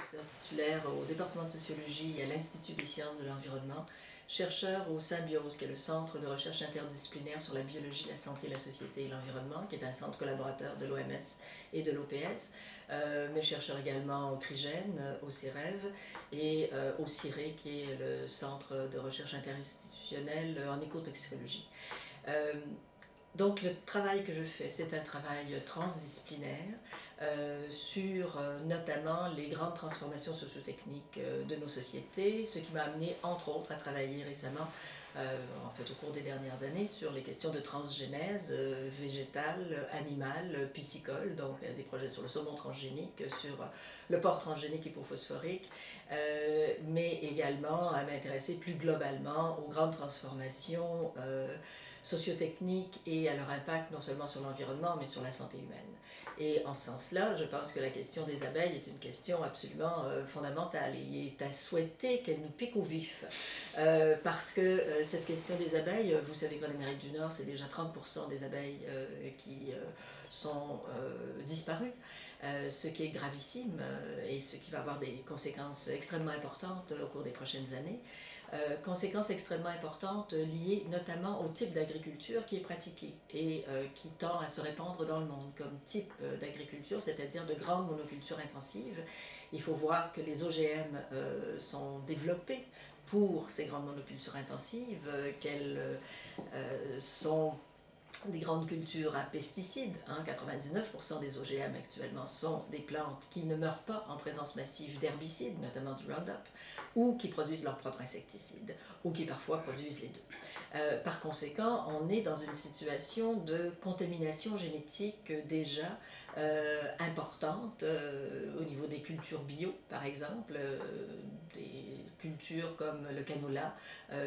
professeur titulaire au département de sociologie et à l'Institut des sciences de l'environnement, chercheur au Symbiose, qui est le centre de recherche interdisciplinaire sur la biologie, la santé, la société et l'environnement, qui est un centre collaborateur de l'OMS et de l'OPS, mais chercheur également au CRIGEN, au CIREV et au CIRE, qui est le centre de recherche interinstitutionnelle en écotoxicologie. Donc le travail que je fais, c'est un travail transdisciplinaire sur notamment les grandes transformations sociotechniques de nos sociétés, ce qui m'a amené entre autres à travailler récemment, en fait au cours des dernières années, sur les questions de transgénèse végétale, animale, piscicole, donc des projets sur le saumon transgénique, sur le porc transgénique hypophosphorique, mais également à m'intéresser plus globalement aux grandes transformations sociotechniques et à leur impact non seulement sur l'environnement mais sur la santé humaine. Et en ce sens-là, je pense que la question des abeilles est une question absolument fondamentale et il est à souhaiter qu'elle nous pique au vif. Parce que cette question des abeilles, vous savez qu'en Amérique du Nord, c'est déjà 30% des abeilles qui sont disparues, ce qui est gravissime et ce qui va avoir des conséquences extrêmement importantes au cours des prochaines années. Conséquences extrêmement importantes liées notamment au type d'agriculture qui est pratiqué et qui tend à se répandre dans le monde comme type d'agriculture, c'est-à-dire de grandes monocultures intensives. Il faut voir que les OGM sont développés pour ces grandes monocultures intensives, qu'elles sont des grandes cultures à pesticides. 99% des OGM actuellement sont des plantes qui ne meurent pas en présence massive d'herbicides, notamment du Roundup, ou qui produisent leurs propres insecticides, ou qui parfois produisent les deux. Par conséquent, on est dans une situation de contamination génétique déjà importante au niveau des cultures bio, par exemple. Des cultures comme le canola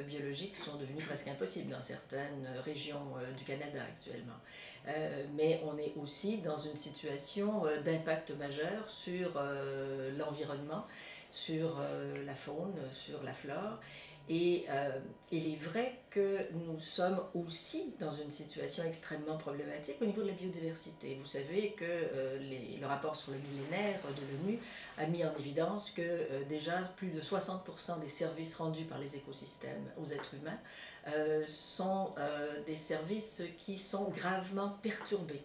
biologique sont devenues presque impossibles dans certaines régions du Canada actuellement. Mais on est aussi dans une situation d'impact majeur sur l'environnement, sur la faune, sur la flore. Et il est vrai que nous sommes aussi dans une situation extrêmement problématique au niveau de la biodiversité. Vous savez que le rapport sur le millénaire de l'ONU a mis en évidence que déjà plus de 60% des services rendus par les écosystèmes aux êtres humains sont des services qui sont gravement perturbés,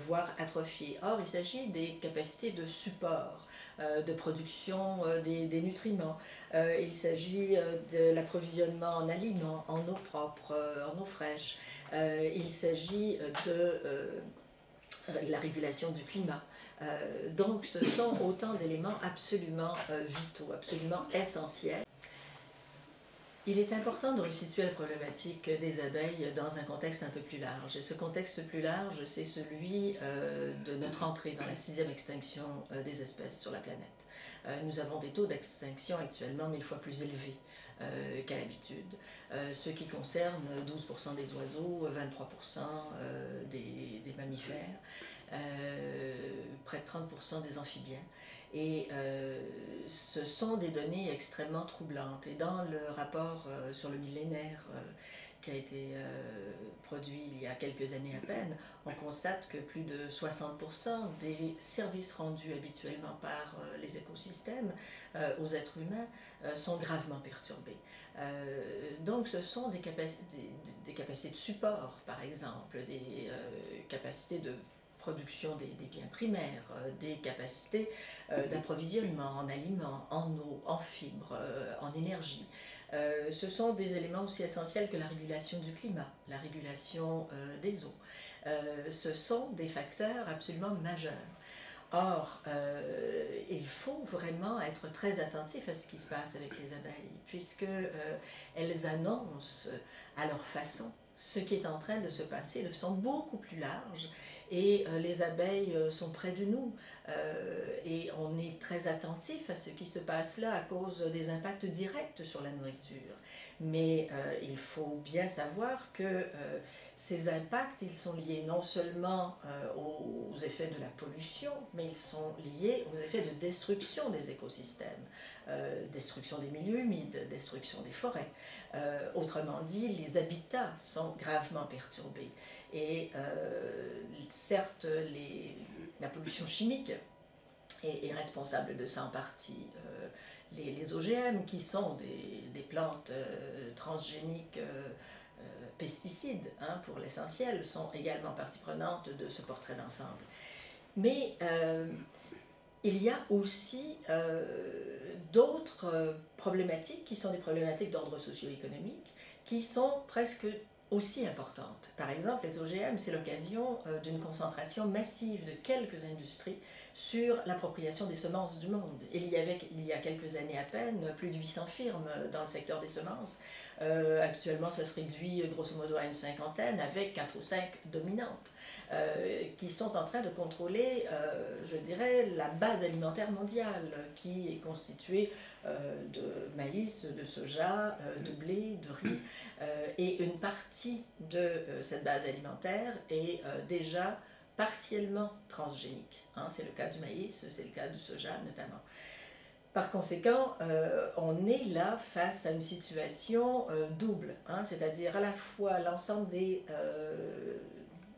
voire atrophiés. Or, il s'agit des capacités de support, de production des nutriments. Il s'agit de l'approvisionnement en aliments, en eau propre, en eau fraîche. Il s'agit de la régulation du climat. Donc ce sont autant d'éléments absolument vitaux, absolument essentiels. Il est important de resituer la problématique des abeilles dans un contexte un peu plus large. Et ce contexte plus large, c'est celui de notre entrée dans la 6e extinction des espèces sur la planète. Nous avons des taux d'extinction actuellement 1000 fois plus élevés qu'à l'habitude, ce qui concerne 12% des oiseaux, 23% des mammifères, près de 30% des amphibiens. Et ce sont des données extrêmement troublantes. Et dans le rapport sur le millénaire qui a été produit il y a quelques années à peine, on constate que plus de 60% des services rendus habituellement par les écosystèmes aux êtres humains sont gravement perturbés. Donc ce sont des capacités de support, par exemple, des capacités de production des biens primaires, des capacités d'approvisionnement en aliments, en eau, en fibres, en énergie. Ce sont des éléments aussi essentiels que la régulation du climat, la régulation des eaux. Ce sont des facteurs absolument majeurs. Or, il faut vraiment être très attentif à ce qui se passe avec les abeilles, puisque elles annoncent à leur façon ce qui est en train de se passer de façon beaucoup plus large, et les abeilles sont près de nous et on est très attentif à ce qui se passe là à cause des impacts directs sur la nourriture. Mais il faut bien savoir que ces impacts, ils sont liés non seulement aux effets de la pollution, mais ils sont liés aux effets de destruction des écosystèmes, destruction des milieux humides, destruction des forêts. Autrement dit, les habitats sont gravement perturbés. Et certes, la pollution chimique est responsable de ça en partie. Les OGM, qui sont des plantes transgéniques pesticides, hein, pour l'essentiel, sont également partie prenante de ce portrait d'ensemble. Mais il y a aussi d'autres problématiques qui sont des problématiques d'ordre socio-économique, qui sont presque aussi importantes. Par exemple, les OGM, c'est l'occasion d'une concentration massive de quelques industries sur l'appropriation des semences du monde. Il y a quelques années à peine, plus de 800 firmes dans le secteur des semences. Actuellement, ça se réduit grosso modo à une cinquantaine, avec 4 ou 5 dominantes, qui sont en train de contrôler, je dirais, la base alimentaire mondiale, qui est constituée de maïs, de soja, de blé, de riz, et une partie de cette base alimentaire est déjà partiellement transgénique. Hein, c'est le cas du maïs, c'est le cas du soja notamment. Par conséquent, on est là face à une situation double, hein, c'est-à-dire à la fois l'ensemble des,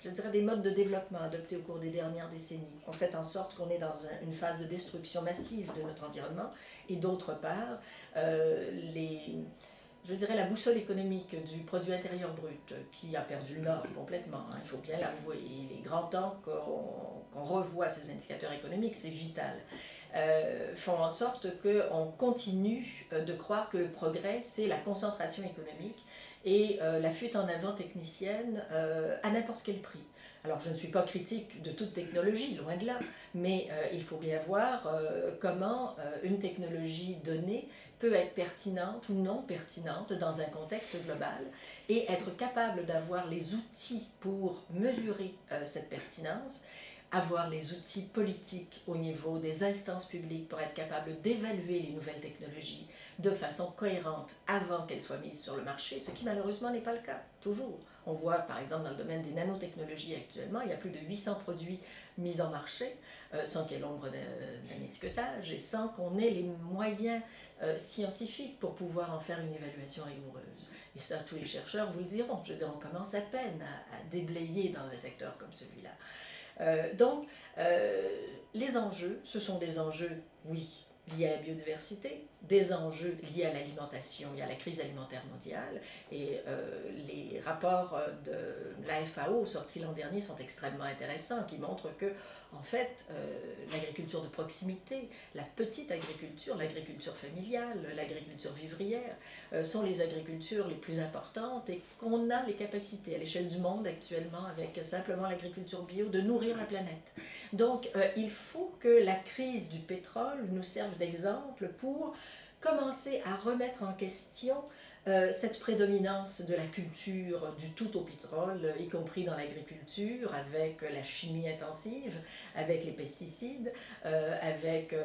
je dirais, des modes de développement adoptés au cours des dernières décennies ont fait en sorte qu'on est dans une phase de destruction massive de notre environnement, et d'autre part, je dirais, la boussole économique du produit intérieur brut, qui a perdu le nord complètement, hein, il faut bien l'avouer. Il est grand temps qu'on revoie ces indicateurs économiques, c'est vital. Font en sorte qu'on continue de croire que le progrès, c'est la concentration économique et la fuite en avant technicienne à n'importe quel prix. Alors, je ne suis pas critique de toute technologie, loin de là, mais il faut bien voir comment une technologie donnée peut être pertinente ou non pertinente dans un contexte global, et être capable d'avoir les outils pour mesurer cette pertinence, avoir les outils politiques au niveau des instances publiques pour être capable d'évaluer les nouvelles technologies de façon cohérente avant qu'elles soient mises sur le marché, ce qui malheureusement n'est pas le cas, toujours. On voit par exemple dans le domaine des nanotechnologies actuellement, il y a plus de 800 produits mis en marché sans qu'il y ait l'ombre d'un étiquetage et sans qu'on ait les moyens scientifiques pour pouvoir en faire une évaluation rigoureuse. Et ça, tous les chercheurs vous le diront. Je veux dire, on commence à peine à déblayer dans un secteur comme celui-là. Donc, les enjeux, ce sont des enjeux, oui, liés à la biodiversité, des enjeux liés à l'alimentation et à la crise alimentaire mondiale. Et les rapports de la FAO sortis l'an dernier sont extrêmement intéressants, qui montrent que, en fait, l'agriculture de proximité, la petite agriculture, l'agriculture familiale, l'agriculture vivrière, sont les agricultures les plus importantes, et qu'on a les capacités à l'échelle du monde actuellement, avec simplement l'agriculture bio, de nourrir la planète. Donc, il faut que la crise du pétrole nous serve d'exemple pour commencer à remettre en question cette prédominance de la culture du tout au pétrole, y compris dans l'agriculture, avec la chimie intensive, avec les pesticides, avec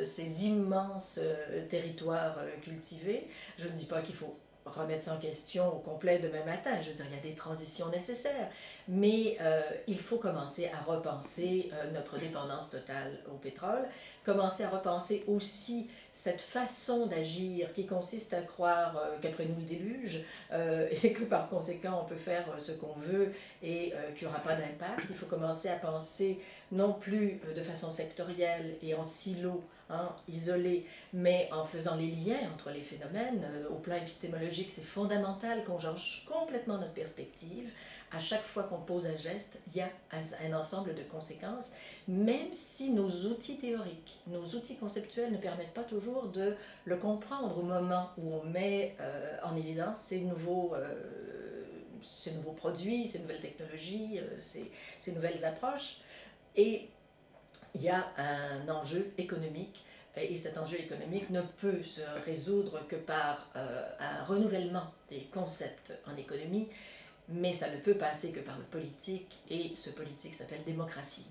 ces immenses territoires cultivés. Je ne dis pas qu'il faut remettre ça en question au complet demain matin, je veux dire, il y a des transitions nécessaires, mais il faut commencer à repenser notre dépendance totale au pétrole, commencer à repenser aussi cette façon d'agir qui consiste à croire qu'après nous le déluge et que par conséquent on peut faire ce qu'on veut et qu'il n'y aura pas d'impact. Il faut commencer à penser non plus de façon sectorielle et en silo, hein, isolé, mais en faisant les liens entre les phénomènes. Au plan épistémologique, c'est fondamental qu'on change complètement notre perspective. À chaque fois qu'on pose un geste, il y a un ensemble de conséquences, même si nos outils théoriques, nos outils conceptuels ne permettent pas toujours de le comprendre au moment où on met en évidence ces nouveaux produits, ces nouvelles technologies, ces nouvelles approches. Et il y a un enjeu économique, et cet enjeu économique ne peut se résoudre que par un renouvellement des concepts en économie, mais ça ne peut passer que par le politique, et ce politique s'appelle démocratie.